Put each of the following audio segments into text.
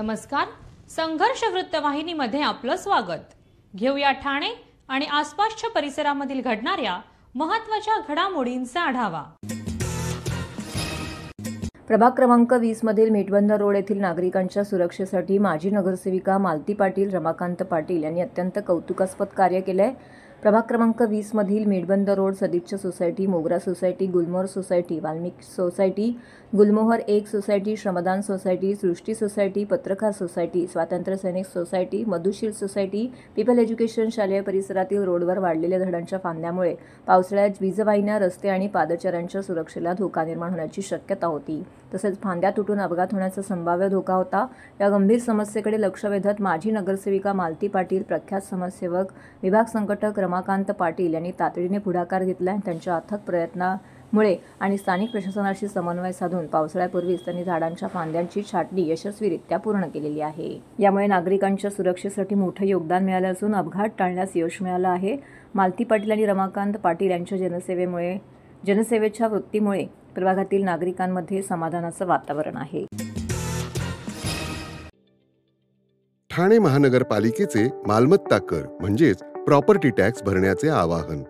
नमस्कार. संघर्ष वृत्तवाहिनीमध्ये आपलं स्वागत. घेऊया ठाणे आणि आसपासच्या परिसरामधील घडणाऱ्या महत्त्वाच्या घडामोडींचा आढावा. प्रभाग क्रमांक 20 मधील मेटबंदर रोड येथील नागरिकांच्या सुरक्षेसाठी माजी नगरसेविका मालती पाटील, रमाकांत पाटील यांनी अत्यंत कौतुकास्पद कार्य केले आहे. प्रभाग क्रमांक 20 मधील मेटबंदर रोड, सदिच्छा सोसायटी, मोगरा सोसायटी, गुलमोहर सोसायटी, वाल्मिकी सोसायटी, गुलमोहर 1 सोसायटी, श्रमदान सोसायटी, सृष्टी सोसायटी, पत्रकार सोसायटी, स्वातंत्र्य सैनिक सोसायटी, मधुशील सोसायटी, पीपल एज्युकेशन शालेय परिसरातील रोडवर वाढलेल्या झाडांच्या फांद्यामुळे पावसाळ्यात वीजवाहिन्या, रस्ते आणि पादचाऱ्यांच्या सुरक्षेला धोका निर्माण होण्याची शक्यता होती. तसेच फांद्या तुटून अपघात होण्याचा संभाव्य धोका होता. या गंभीर समस्येकडे लक्ष वेधत माजी नगरसेविका मालती पाटील, प्रख्यात समाजसेवक, विभाग संघटक रमाकांत पाटील यांनी तातडीने पुढाकार घेतला. त्यांच्या अथक प्रयत्नामुळे आणि स्थानिक प्रशासनाशी समन्वय साधून पावसाळ्यापूर्वीच त्यांनी झाडांच्या फांद्यांची छाटणी यशस्वीरित्या पूर्ण केलेली आहे. यामुळे नागरिकांच्या सुरक्षेसाठी मोठं योगदान मिळालं असून अपघात टाळण्यास यश मिळालं आहे. मालती पाटील आणि रमाकांत पाटील यांच्या जनसेवेच्या वृत्तीमुळे प्रभागातील नागरिकांमध्ये समाधानाचं वातावरण आहे. ठाणे महानगरपालिकेचे मालमत्ता कर म्हणजेच प्रॉपर्टी टॅक्स भरण्याचे आवाहन.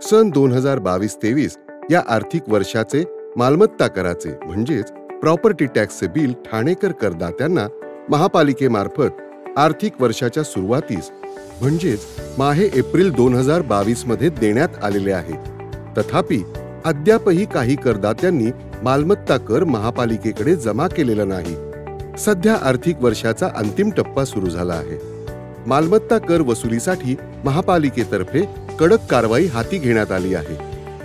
सन 2022-23 या आर्थिक वर्षाचे मालमत्ता कराचे म्हणजेच प्रॉपर्टी टॅक्सचे बिल ठाणेकर करदात्यांना महापालिकेमार्फत आर्थिक वर्षाच्या सुरुवातीस म्हणजेच माहे एप्रिल 2022 मध्ये देण्यात आलेले आहे. तथापि अद्यापही काही करदात्यांनी मालमत्ता कर महापालिकेकडे जमा केलेला नाही. सध्या आर्थिक वर्षाचा अंतिम टप्पा सुरू झाला आहे. मालमत्ता कर वसुलीसाठी महापालिकेतर्फे कडक कारवाई हाती घेण्यात आली आहे.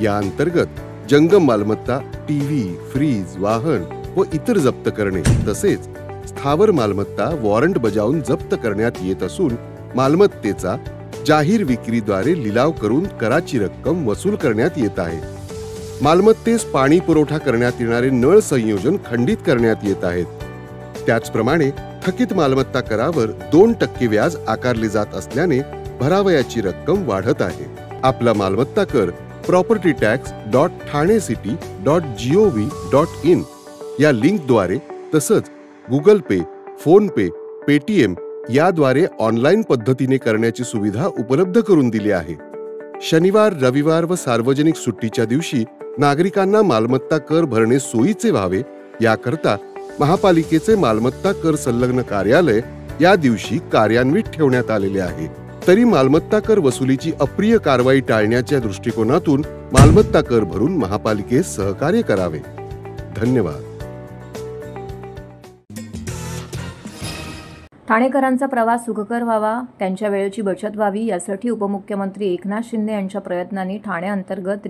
या अंतर्गत जंगम मालमत्ता, टीव्ही, फ्रीज, वाहन व इतर जप्त करणे तसेच स्थावर मालमत्ता वॉरंट बजावून जप्त करण्यात येत असून मालमत्तेचा जाहीर विक्रीद्वारे लिलाव करून कराची रक्कम वसूल करण्यात येत आहे. मालमत्तेस पाणी पुरवठा करण्यात येणारे नळ संयोजन खंडित करण्यात येत आहेत. त्याचप्रमाणे थकीत मालमत्ता करावर 2% व्याज आकारले जात असल्याने भरावयाची रक्कम वाढत आहे. आपला मालमत्ता कर propertytax.thanecity.gov.in या लिंकद्वारे तसंच गुगल पे, फोन पे, पेटीएम याद्वारे ऑनलाईन पद्धतीने करण्याची सुविधा उपलब्ध करून दिली आहे. शनिवार, रविवार व सार्वजनिक सुट्टीच्या दिवशी नागरिकांना मालमत्ता कर भरणे सोयीचे व्हावे याकरता महापालिकेचे मालमत्ता कर संलग्न कार्यालय या दिवशी कार्यान्वित ठेवण्यात आलेले आहे. तरी मालमत्ता कर वसुलीची अप्रिय कारवाई टाळण्याच्या दृष्टिकोनातून मालमत्ता कर भरून महापालिकेस सहकार्य करावे. धन्यवाद. ठाणेकरांचा प्रवास सुखकर व्हावा, त्यांच्या वेळेची बचत व्हावी यासाठी उपमुख्यमंत्री एकनाथ शिंदे यांच्या प्रयत्नांनी ठाणे अंतर्गत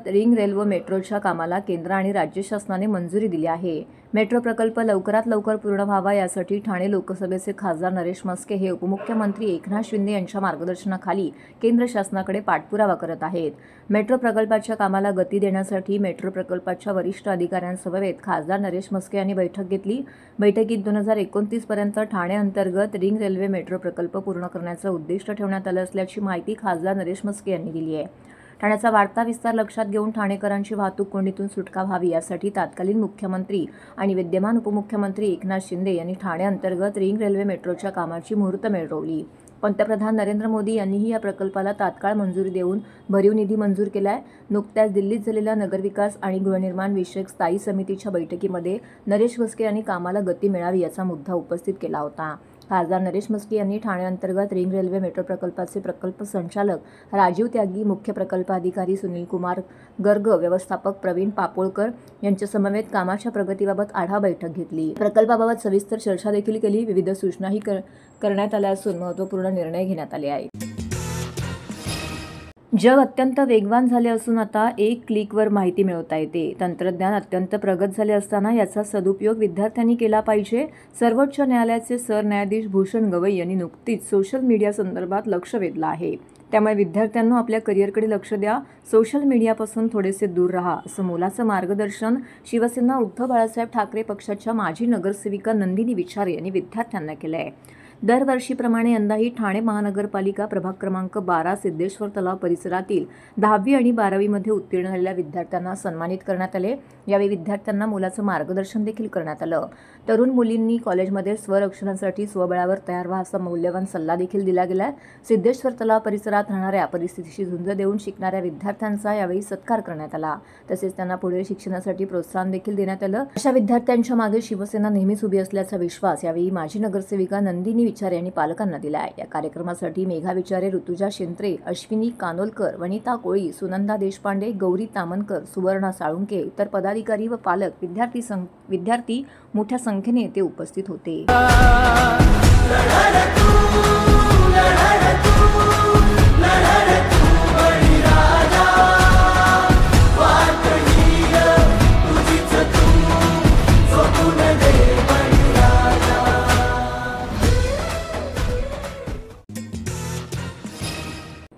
रिंग रेल्वे मेट्रोच्या कामाला केंद्र आणि राज्य शासनाने मंजुरी दिली आहे. मेट्रो प्रकल्प लवकरात लवकर पूर्ण व्हावा यासाठी ठाणे लोकसभेचे खासदार नरेश म्हस्के हे उपमुख्यमंत्री एकनाथ शिंदे यांच्या मार्गदर्शनाखाली केंद्र शासनाकडे पाठपुरावा करत आहेत. मेट्रो प्रकल्पाच्या कामाला गती देण्यासाठी मेट्रो प्रकल्पाच्या वरिष्ठ अधिकाऱ्यांसमवेत खासदार नरेश म्हस्के यांनी बैठक घेतली. बैठकीत 2029 पर्यंत ठाणे अंतर्गत रिंग रेल्वे मेट्रो प्रकल्प पूर्ण करण्याचं उद्दिष्ट ठेवण्यात आलं असल्याची माहिती खासदार नरेश म्हस्के यांनी दिली आहे. ठाण्याचा वाढता विस्तार लक्षात घेऊन ठाणेकरांची वाहतूक कोंडीतून सुटका व्हावी यासाठी तात्कालीन मुख्यमंत्री आणि विद्यमान उपमुख्यमंत्री एकनाथ शिंदे यांनी ठाणे अंतर्गत रिंग रेल्वे मेट्रोच्या कामाची मुहूर्तमेढ रोवली. पंतप्रधान नरेंद्र मोदी यांनीही या प्रकल्पाला तात्काळ मंजुरी देऊन भरीव निधी मंजूर केलाय. नुकत्याच दिल्लीत झालेल्या नगरविकास आणि गृहनिर्माण विषयक स्थायी समितीच्या बैठकीमध्ये नरेश म्हस्के यांनी कामाला गती मिळावी याचा मुद्दा उपस्थित केला होता. खासदार नरेश म्हस्के यांनी ठाणे अंतर्गत रिंग रेल्वे मेट्रो प्रकल्पाचे प्रकल्प संचालक राजीव त्यागी, मुख्य प्रकल्प अधिकारी सुनील कुमार गर्ग, व्यवस्थापक प्रवीण पापोळकर यांच्या समवेत कामाच्या प्रगतीबाबत आढावा बैठक घेतली. प्रकल्पाबाबत सविस्तर चर्चा देखील केली. विविध सूचनाही करण्यात आल्या असून महत्त्वपूर्ण निर्णय घेण्यात आले आहेत. जग अत्यंत वेगवान झाले असून आता एक क्लिकवर माहिती मिळवता येते. तंत्रज्ञान अत्यंत प्रगत झाले असताना याचा सदुपयोग विद्यार्थ्यांनी केला पाहिजे. सर्वोच्च न्यायालयाचे सरन्यायाधीश भूषण गवई यांनी नुकतीच सोशल मीडिया संदर्भात लक्ष वेधलं आहे. त्यामुळे विद्यार्थ्यांना आपल्या करिअरकडे लक्ष द्या, सोशल मीडियापासून थोडेसे दूर राहा, असं मोलाचं मार्गदर्शन शिवसेना उद्धव बाळासाहेब ठाकरे पक्षाच्या माजी नगरसेविका नंदिनी विचारे यांनी विद्यार्थ्यांना केलं आहे. दरवर्षीप्रमाणे यंदाही ठाणे महानगरपालिका प्रभाग क्रमांक 12 सिद्धेश्वर तलाव परिसरातील 10वी आणि 12वी मध्ये उत्तीर्ण झालेल्या विद्यार्थ्यांना सन्मानित करण्यात आले. यावेळी विद्यार्थ्यांना मोलाचं मार्गदर्शन देखील करण्यात आलं. तरुण मुलींनी कॉलेजमध्ये स्वरक्षणासाठी स्वबळावर तयार व्हा असा मौल्यवान सल्ला देखील दिला गेला. सिद्धेश्वर तलाव परिसरात राहणाऱ्या परिस्थितीशी झुंज देऊन शिकणाऱ्या विद्यार्थ्यांचा यावेळी सत्कार करण्यात आला. तसेच त्यांना पुढील शिक्षणासाठी प्रोत्साहन देखील देण्यात आलं. अशा विद्यार्थ्यांच्या मागे शिवसेना नेहमीच उभी असल्याचा विश्वास यावेळी माजी नगरसेविका नंदिनी विचारे यांनी पालकांना दिला आहे. या कार्यक्रमासाठी मेघा विचारे, ऋतुजा शेंत्रे, अश्विनी कानोलकर, वनिता कोळी, सुनंदा देशपांडे, गौरी तामनकर, सुवर्णा साळुंके, इतर पदाधिकारी व पालक, विद्यार्थी मोठ्या संख्येने येथे उपस्थित होते.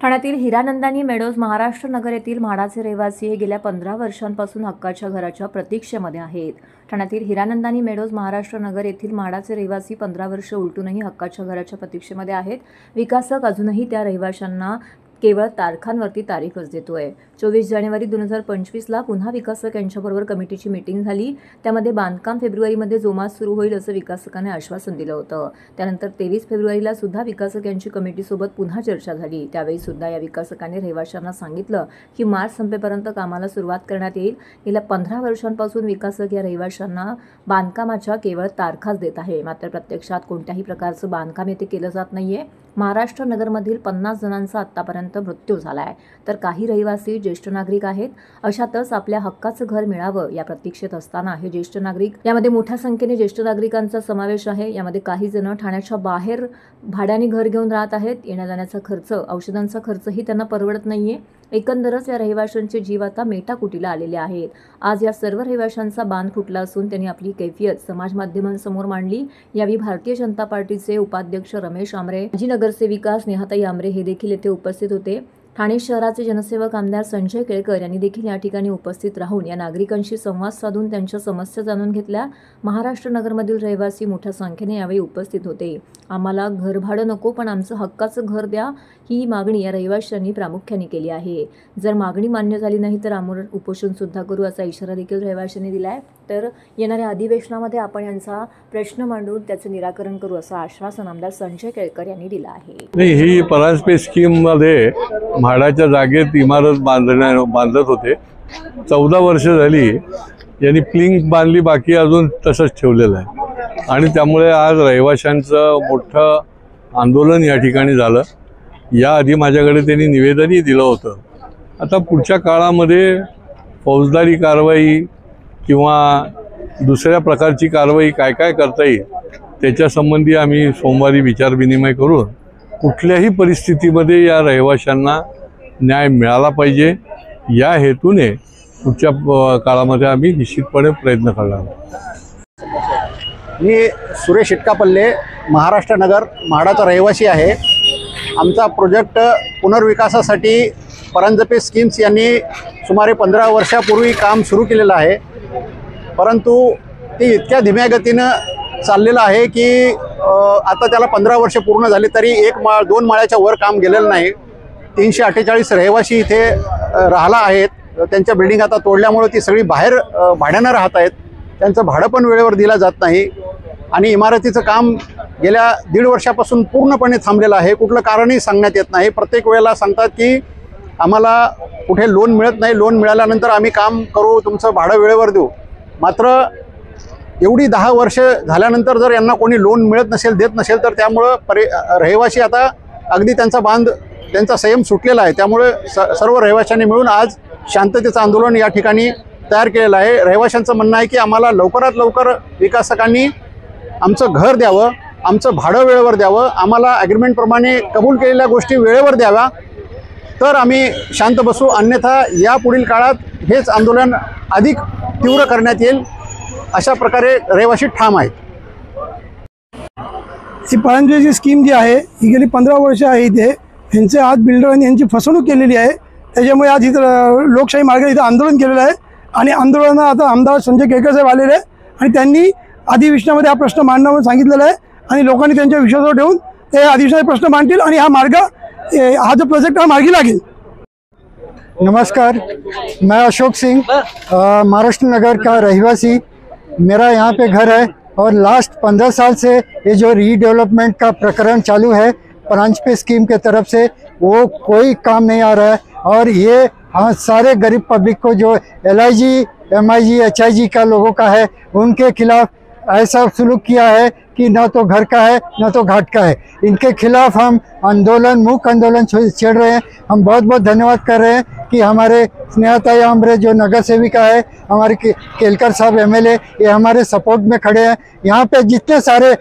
ठाण्यातील हिरानंदानी मेडोज महाराष्ट्र नगर येथील म्हाडाचे रहिवासी हे गेल्या 15 वर्षांपासून हक्काच्या घराच्या प्रतीक्षेमध्ये आहेत. ठाण्यातील हिरानंदानी मेडोज महाराष्ट्र नगर येथील म्हाडाचे रहिवासी 15 वर्ष उलटूनही हक्काच्या घराच्या प्रतीक्षेमध्ये आहेत. विकासक अजूनही त्या रहिवाशांना केवळ तारखांवरती तारीखच देतोय. 24 जानेवारी 2025ला पुन्हा विकासक यांच्याबरोबर कमिटीची मीटिंग झाली. त्यामध्ये बांधकाम फेब्रुवारीमध्ये जोमात सुरू होईल असं विकासकाने आश्वासन दिलं होतं. त्यानंतर 23 फेब्रुवारीला सुद्धा विकासक यांची कमिटीसोबत पुन्हा चर्चा झाली. त्यावेळी सुद्धा या विकासकाने रहिवाशांना सांगितलं की मार्च संपेपर्यंत कामाला सुरुवात करण्यात येईल. गेल्या 15 वर्षांपासून विकासक या रहिवाशांना बांधकामाच्या केवळ तारखाच देत आहे. मात्र प्रत्यक्षात कोणत्याही प्रकारचं बांधकाम येथे केलं जात नाहीये. महाराष्ट्र नगरमधील 50 जणांचा आत्तापर्यंत मृत्यू झाला आहे, तर काही रहिवासी ज्येष्ठ नागरिक आहेत. अशातच आपल्या हक्काचं घर मिळावं या प्रतीक्षेत असताना हे ज्येष्ठ नागरिक, यामध्ये मोठ्या संख्येने ज्येष्ठ नागरिकांचा समावेश आहे. यामध्ये काही जण ठाण्याच्या बाहेर भाड्याने घर घेऊन राहत आहेत. येण्या जाण्याचा खर्च, औषधांचा खर्चही त्यांना परवडत नाहीये. एकंदरच या रहिवाशांचे जीव आता मेटाकुटीला आलेले आहेत. आज या सर्व रहिवाशांचा बांध फुटला असून त्यांनी आपली कैफियत समाज माध्यमांसमोर मांडली. यावेळी भारतीय जनता पार्टीचे उपाध्यक्ष रमेश आमरे, माजी नगरसेविका स्नेहाताई आमरे हे देखील येथे उपस्थित होते. ठाणे शहराचे जनसेवक आमदार संजय केळकर यांनी देखील या ठिकाणी उपस्थित राहून या नागरिकांशी संवाद साधून त्यांच्या समस्या जाणून घेतल्या. महाराष्ट्र नगरमधील रहिवासी मोठ्या संख्येने यावेळी उपस्थित होते. आम्हाला घरभाडं नको, पण आमचं हक्काचं घर द्या, ही मागणी या रहिवाशांनी प्रामुख्याने केली आहे. जर मागणी मान्य झाली नाही तर आमरण उपोषण सुद्धा करू असा इशारा देखील रहिवाशांनी दिला आहे. तर येणाऱ्या अधिवेशनामध्ये आपण यांचा प्रश्न मांडून त्याचं निराकरण करू असं आश्वासन आमदार संजय केळकर यांनी दिलं आहे. नाही, ही परांजपे स्कीममध्ये म्हाडाच्या जागेत इमारत बांधत होते. 14 वर्ष झाली. यांनी प्लिंग बांधली, बाकी अजून तसंच ठेवलेलं आहे. आणि त्यामुळे आज रहिवाशांचं मोठं आंदोलन या ठिकाणी झालं. याआधी माझ्याकडे त्यांनी निवेदनही दिलं होतं. आता पुढच्या काळामध्ये फौजदारी कारवाई किंवा दुसऱ्या प्रकारची कारवाई काय करता येईल त्याच्यासंबंधी आम्ही सोमवारी विचारविनिमय करून कुठल्याही परिस्थितीमध्ये या रहिवाशांना न्याय मिळाला पाहिजे या हेतूने पुढच्या काळामध्ये आम्ही निश्चितपणे प्रयत्न करणार आहोत. मी सुरेश इटकापल्ले, महाराष्ट्र नगर म्हाडाचा रहिवासी आहे. आमचा प्रोजेक्ट पुनर्विकासासाठी परांजपे स्कीम्स यांनी सुमारे 15 वर्षापूर्वी काम सुरू केलेलं आहे. परंतु ते इतक्या धीम्या गतीनं चाललेलं आहे की आता त्याला 15 वर्ष पूर्ण झाली तरी 2 माळ्याच्या वर काम गेलेलं नाही. 348 रहिवासी इथे राहिला आहेत. त्यांच्या बिल्डिंग आता तोडल्यामुळे ती सगळी बाहेर भाड्यानं राहत आहेत. त्यांचं भाडं पण वेळेवर दिलं जात नाही. आणि इमारतीचं काम गेल्या 1.5 वर्षापासून पूर्णपणे थांबलेलं आहे. कुठलं कारणही सांगण्यात येत नाही. प्रत्येक वेळेला सांगतात की आम्हाला कुठे लोन मिळत नाही, लोन मिळाल्यानंतर आम्ही काम करू, तुमचं भाडं वेळेवर देऊ. मात्र एवढी 10 वर्ष झाल्यानंतर जर यांना कोणी लोन मिळत नसेल, देत नसेल, तर त्यामुळं रहिवासी आता अगदी त्यांचा संयम सुटलेला आहे. त्यामुळे सर्व रहिवाशांनी मिळून आज शांततेचं आंदोलन या ठिकाणी तयार केलेलं आहे. रहिवाशांचं म्हणणं आहे की आम्हाला लवकरात लवकर विकासकांनी आमचं घर द्यावं, आमचं भाडं वेळेवर द्यावं, आम्हाला ॲग्रीमेंटप्रमाणे कबूल केलेल्या गोष्टी वेळेवर द्याव्या, तर आम्ही शांत बसू. अन्यथा यापुढील काळात हेच आंदोलन अधिक तीव्र करण्यात येईल अशा प्रकारे रहिवासी ठाम आहेत. ही परांजपेची स्कीम जी आहे ही गेली 15 वर्ष आहे. इथे यांचे आज बिल्डरांनी यांची फसवणूक केलेली आहे. त्याच्यामुळे आज इथं लोकशाही मार्गाने इथं आंदोलन केलेलं आहे. आणि आंदोलनात आता आमदार संजय केळकर साहेब आलेले आहे आणि त्यांनी अधिवेशनामध्ये हा प्रश्न मांडण्यावर सांगितलेला आहे. आणि लोकांनी त्यांच्या विश्वासावर ठेवून ते अधिवेशनात प्रश्न मांडतील आणि हा जो प्रोजेक्ट हा मार्गी लागेल. नमस्कार, मैं अशोक सिंह, महाराष्ट्र नगर का रहवासी. मेरा यहाँ पे घर है और लास्ट 15 साल से ये जो रीडेवलपमेंट का प्रकरण चालू है परांजपे स्कीम के तरफ से, वो कोई काम नहीं आ रहा है। और ये हाँ सारे गरीब पब्लिक को जो LIG, MIG, HIG का लोगों का है, उनके खिलाफ ऐसा सुलूक किया है कि ना तो घर का है ना तो घाट का है। इनके खिलाफ हम आंदोलन, मूक आंदोलन छेड़ रहे हैं। हम बहुत बहुत धन्यवाद कर रहे हैं कि हमारे स्नेहताई आमरे जो नगर सेविका है, हमारे केलकर साहब MLA, ये हमारे सपोर्ट में खड़े हैं। यहाँ पे जितने सारे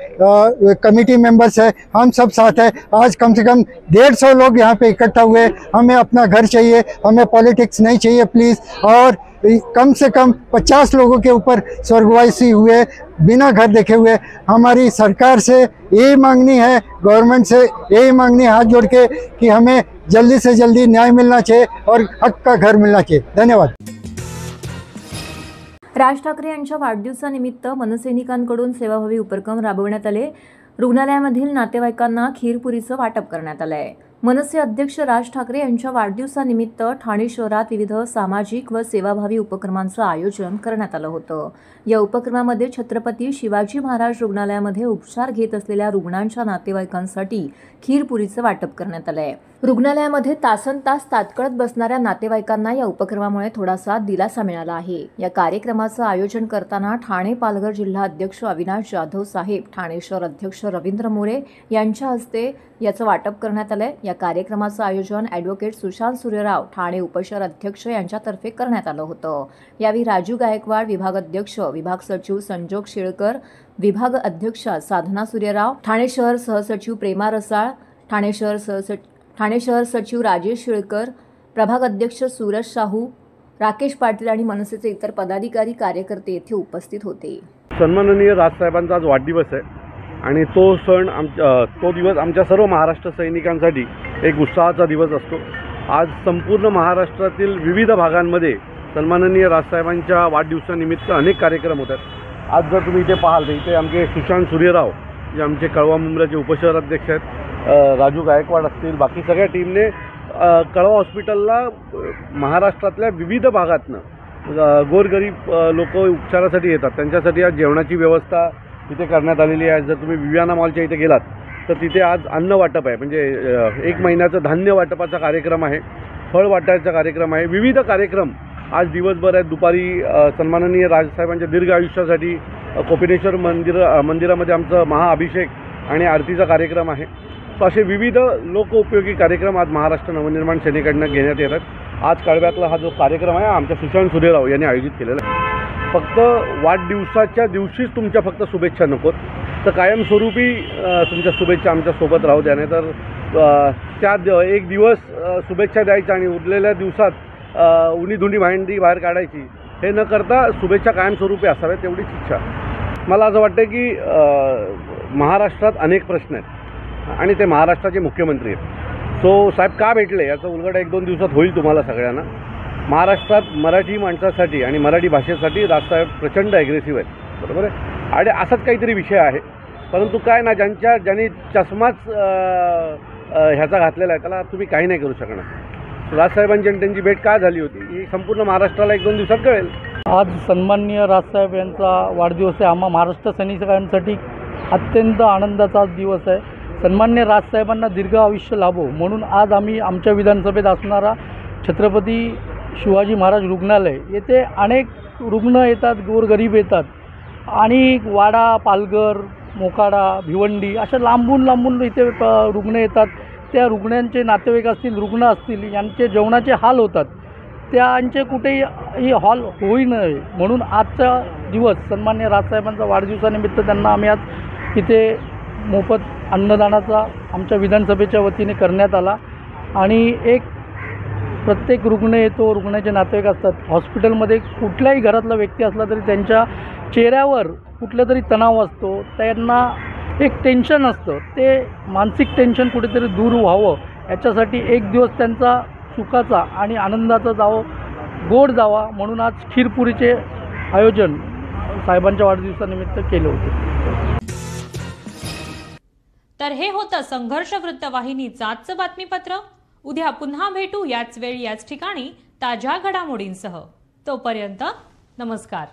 कमेटी मेंबर्स हैं, हम सब साथ हैं। आज कम से कम 150 लोग यहाँ पे इकट्ठा हुए। हमें अपना घर चाहिए, हमें पॉलिटिक्स नहीं चाहिए प्लीज़। और कम से कम 50 लोगों के ऊपर स्वर्गवासी हुए बिना घर देखे हुए। हमारी सरकार से यही मांगनी है, गवर्नमेंट से यही मांगनी है हाथ जोड़ के कि हमें जल्दी से जल्दी न्याय मिलना चाहिए और हक का घर मिलना चाहिए। धन्यवाद। राज ठाकरे यांच्या वाढदिवसानिमित्त मनसैनिकांकडून सेवाभावी उपक्रम राबवण्यात आले। रुग्णालयामधील नातेवाईकांना खीरपुरीचं वाटप करण्यात आलं आहे। मनसे अध्यक्ष राज ठाकरे यांच्या वाढदिवसानिमित्त ठाणे शहरात विविध सामाजिक व सेवाभावी उपक्रमांचं आयोजन करण्यात आलं होतं। या उपक्रमामध्ये छत्रपती शिवाजी महाराज रुग्णालयामध्ये उपचार घेत असलेल्या रुग्णांच्या नातेवाईकांसाठी खीरपुरीचं वाटप करण्यात आलं आहे। रुग्णालयामध्ये तासनतास ताटकळत बसणाऱ्या नातेवाईकांना या उपक्रमामुळे थोडासा दिलासा मिळाला आहे। या कार्यक्रमाचं आयोजन करताना ठाणे पालघर जिल्हा अध्यक्ष अविनाश जाधव साहेब, ठाणे शहर अध्यक्ष रवींद्र मोरे यांच्या हस्ते याचं वाटप करण्यात आलंय। या कार्यक्रमाचं आयोजन ॲडव्होकेट सुशांत सूर्यराव, ठाणे उपशहर अध्यक्ष यांच्यातर्फे करण्यात आलं होतं। यावेळी राजू गायकवाड, विभाग अध्यक्ष, विभाग सचिव संजोग शिळकर, विभाग अध्यक्षा साधना सूर्यराव, ठाणे शहर सहसचिव प्रेमा रसाळ, ठाणे शहर सचिव राजेश शिळकर, प्रभाग अध्यक्ष सूरज शाहू, राकेश पाटील आणि मनसेचे इतर पदाधिकारी कार्यकर्ते येथे उपस्थित होते। सन्माननीय राजसाहेबांचा आज वाढदिवस आहे आणि तो दिवस आमच्या सर्व महाराष्ट्र सैनिकांसाठी एक उत्साहाचा दिवस असतो। आज संपूर्ण महाराष्ट्रातील विविध भागांमध्ये सन्माननीय राजसाहेबांच्या वाढदिवसानिमित्त अनेक कार्यक्रम होतात। आज जर तुम्ही इथे पाहाल तर इथे आमचे सुशांत सूर्यराव जे आमचे कळवा मुंब्राचे उपशहर अध्यक्ष आहेत, राजू गायकवाड असतील, बाकी सगळ्या टीमने कळवा हॉस्पिटलला महाराष्ट्रातल्या विविध भागातनं गोरगरीब लोक उपचारासाठी येतात, त्यांच्यासाठी आज जेवणाची व्यवस्था तिथे करण्यात आलेली आहे। जर तुम्ही विवियाना मॉलच्या इथे गेलात तर तिथे आज अन्न वाटप आहे, म्हणजे 1 महिन्याचं धान्य वाटपाचा कार्यक्रम आहे, फळ वाटायचा कार्यक्रम आहे, विविध कार्यक्रम आज दिवसभर आहेत। दुपारी सन्माननीय राजसाहेबांच्या दीर्घ आयुष्यासाठी कोपिनेश्वर मंदिरामध्ये आमचं महाअभिषेक आणि आरतीचा कार्यक्रम आहे। सो असे विविध लोकउपयोगी कार्यक्रम आज महाराष्ट्र नवनिर्माण सेनेकडनं घेण्यात येतात। आज कळव्यातला हा जो कार्यक्रम आहे आमच्या सुशांत सूर्यराव यांनी आयोजित केलेला आहे। फक्त वाढदिवसाच्या दिवशीच तुमच्या फक्त शुभेच्छा नकोत, तर कायमस्वरूपी तुमच्या शुभेच्छा आमच्यासोबत राहू द्या। नाही तर त्या एक दिवस शुभेच्छा द्यायच्या आणि उरलेल्या दिवसात उन्हीधुंडी भांडी बाहेर काढायची, हे न करता शुभेच्छा कायमस्वरूपी असाव्यात एवढीच इच्छा। मला असं वाटतं की महाराष्ट्रात अनेक प्रश्न आहेत आणि ते महाराष्ट्राचे मुख्यमंत्री आहेत। सो साहेब का भेटले याचा उलगडा 1-2 दिवसात होईल तुम्हाला सगळ्यांना। महाराष्ट्रात मराठी माणसासाठी आणि मराठी भाषेसाठी राजसाहेब प्रचंड ॲग्रेसिव्ह आहेत, बरोबर आहे, आणि असाच काहीतरी विषय आहे। परंतु काय ना, ज्यांनी चष्माच ह्याचा घातलेला आहे त्याला तुम्ही काही नाही करू शकणार। राजसाहेबांची आणि त्यांची भेट का झाली होती ही संपूर्ण महाराष्ट्राला 1-2 दिवसात कळेल। आज सन्माननीय राजसाहेब यांचा वाढदिवस आहे। आम्हा महाराष्ट्र सैनिकांसाठी अत्यंत आनंदाचा दिवस आहे। सन्माननीय राजसाहेबांना दीर्घ आयुष्य लाभो म्हणून आज आम्ही आमच्या विधानसभेत असणारा छत्रपती शिवाजी महाराज रुग्णालय येथे अनेक रुग्ण येतात, गोरगरीब येतात आणि वाडा, पालघर, मोखाडा, भिवंडी अशा लांबून इथे रुग्ण येतात। त्या रुग्णांचे नातेवाईक असतील, रुग्ण असतील, यांचे जेवणाचे हाल होतात, त्यांचे कुठेही हॉल होई नये म्हणून आजचा दिवस सन्माननीय राजसाहेबांचा वाढदिवसानिमित्त त्यांना आम्ही आज इथे मोफत अन्नदानाचा आमच्या विधानसभेच्या वतीने करण्यात आला। आणि एक प्रत्येक रुग्ण येतो, रुग्णाचे नातेवाईक असतात, हॉस्पिटलमध्ये कुठल्याही घरातला व्यक्ती असला तरी त्यांच्या चेहऱ्यावर कुठला तरी तणाव असतो, त्यांना एक टेन्शन असतं, ते मानसिक टेन्शन कुठेतरी दूर व्हावं याच्यासाठी एक दिवस त्यांचा सुखाचा आणि आनंदाचा गोड जावा म्हणून आज खीरपुरीचे आयोजन साहेबांच्या वाढदिवसानिमित्त केले होते। तर हे होतं संघर्ष वृत्तवाहिनीचं आजचं बातमीपत्र। उद्या पुन्हा भेटू याच वेळी याच ठिकाणी ताज्या घडामोडींसह। तोपर्यंत नमस्कार।